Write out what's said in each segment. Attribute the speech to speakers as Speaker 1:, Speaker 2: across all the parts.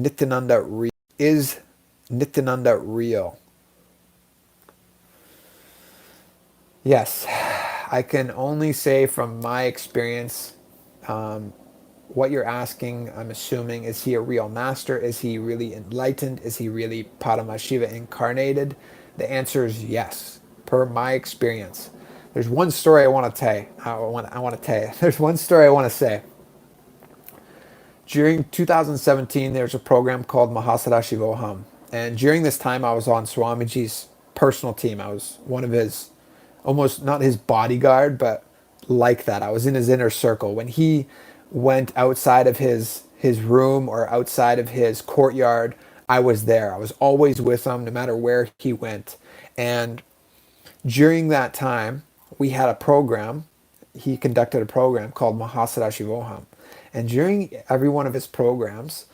Speaker 1: Nithyananda real? Is Nithyananda real? Yes, I can only say from my experience, what you're asking, I'm assuming, is he a real master? Is he really enlightened? Is he really Paramashiva incarnated? The answer is yes, per my experience. There's one story I want to tell. I want to tell you. There's one story I want to say. During 2017, there's a program called Mahasada Shivoham, and during this time, I was on Swamiji's personal team. I was one of his, almost not his bodyguard, but like that. I was in his inner circle. When he went outside of his room or outside of his courtyard, I was there. I was always with him, no matter where he went. And during that time, we had a program. He conducted a program called Mahasada Shivoham. And during every one of his programs,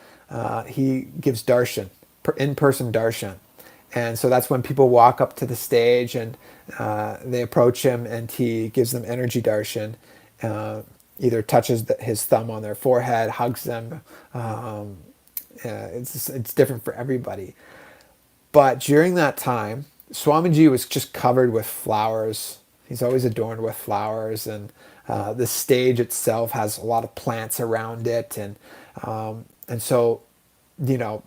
Speaker 1: he gives darshan, in-person darshan. And so that's when people walk up to the stage and they approach him and he gives them energy darshan, either touches his thumb on their forehead, hugs them. It's different for everybody. But during that time, Swamiji was just covered with flowers. He's always adorned with flowers, and the stage itself has a lot of plants around it, and so, you know,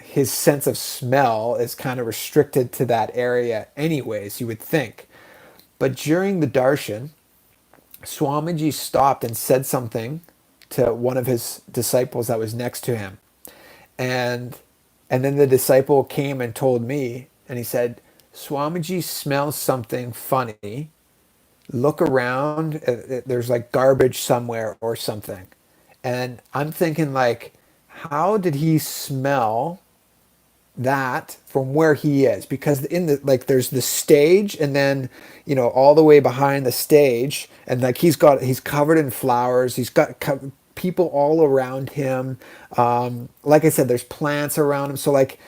Speaker 1: his sense of smell is kind of restricted to that area, anyways. You would think, but during the darshan, Swamiji stopped and said something to one of his disciples that was next to him, and and then the disciple came and told me, and he said, Swamiji smells something funny. Look around, there's like garbage somewhere or something. And I'm thinking, like, how did he smell that from where he is? Because in the, like, there's the stage, and then, you know, all the way behind the stage, and like he's covered in flowers, he's got people all around him, like I said, there's plants around him. So like,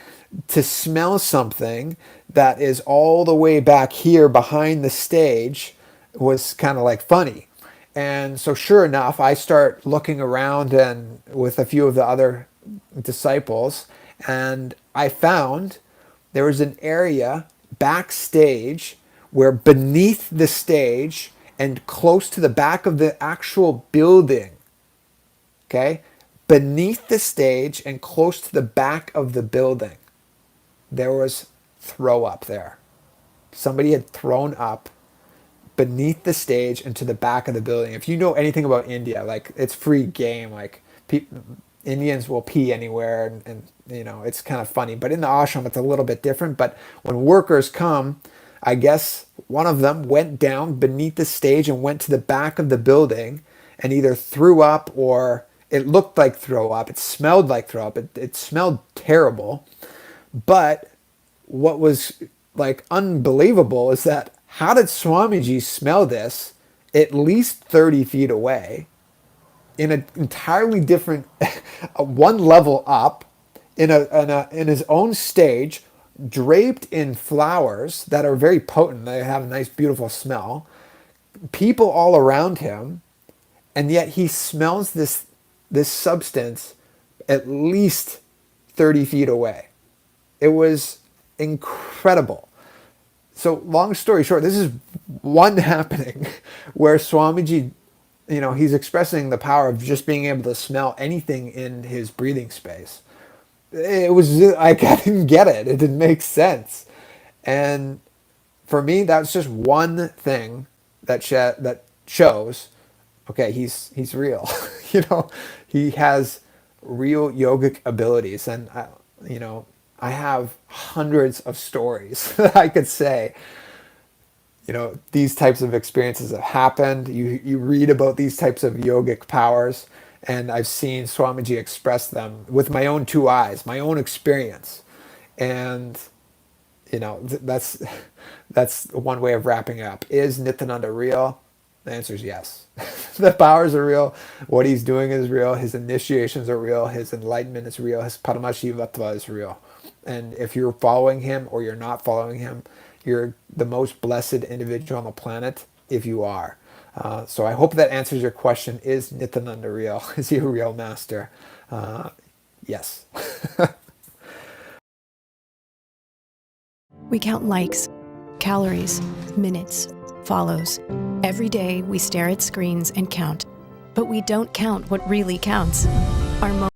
Speaker 1: to smell something that is all the way back here behind the stage was kind of like funny. And so sure enough, I start looking around and with a few of the other disciples, and I found there was an area backstage where beneath the stage and close to the back of the actual building, okay, beneath the stage and close to the back of the building, there was throw up there. Somebody had thrown up beneath the stage and to the back of the building. If you know anything about India, like, it's free game. Like, Indians will pee anywhere, and you know, it's kind of funny. But in the ashram, it's a little bit different. But when workers come, I guess one of them went down beneath the stage and went to the back of the building and either threw up, or it looked like throw up. It smelled like throw up. It smelled terrible. But what was like unbelievable is that, how did Swamiji smell this at least 30 feet away, in an entirely different one level up, in his own stage, draped in flowers that are very potent. They have a nice, beautiful smell. People all around him, and yet he smells this substance at least 30 feet away. It was incredible. So long story short, this is one happening where Swamiji, you know, he's expressing the power of just being able to smell anything in his breathing space. It was, I didn't get it. It didn't make sense. And for me, that's just one thing that shows, okay, he's real. You know, he has real yogic abilities, and you know, I have hundreds of stories that I could say. You know, these types of experiences have happened. You read about these types of yogic powers, and I've seen Swamiji express them with my own two eyes, my own experience. And you know, that's one way of wrapping it up. Is Nityananda real? The answer is yes. The powers are real. What he's doing is real. His initiations are real. His enlightenment is real. His Paramashivatva is real. And if you're following him or you're not following him, you're the most blessed individual on the planet if you are. So I hope that answers your question. Is Nityananda real? Is he a real master? Yes.
Speaker 2: We count likes, calories, minutes, follows. Every day we stare at screens and count, but we don't count what really counts. Our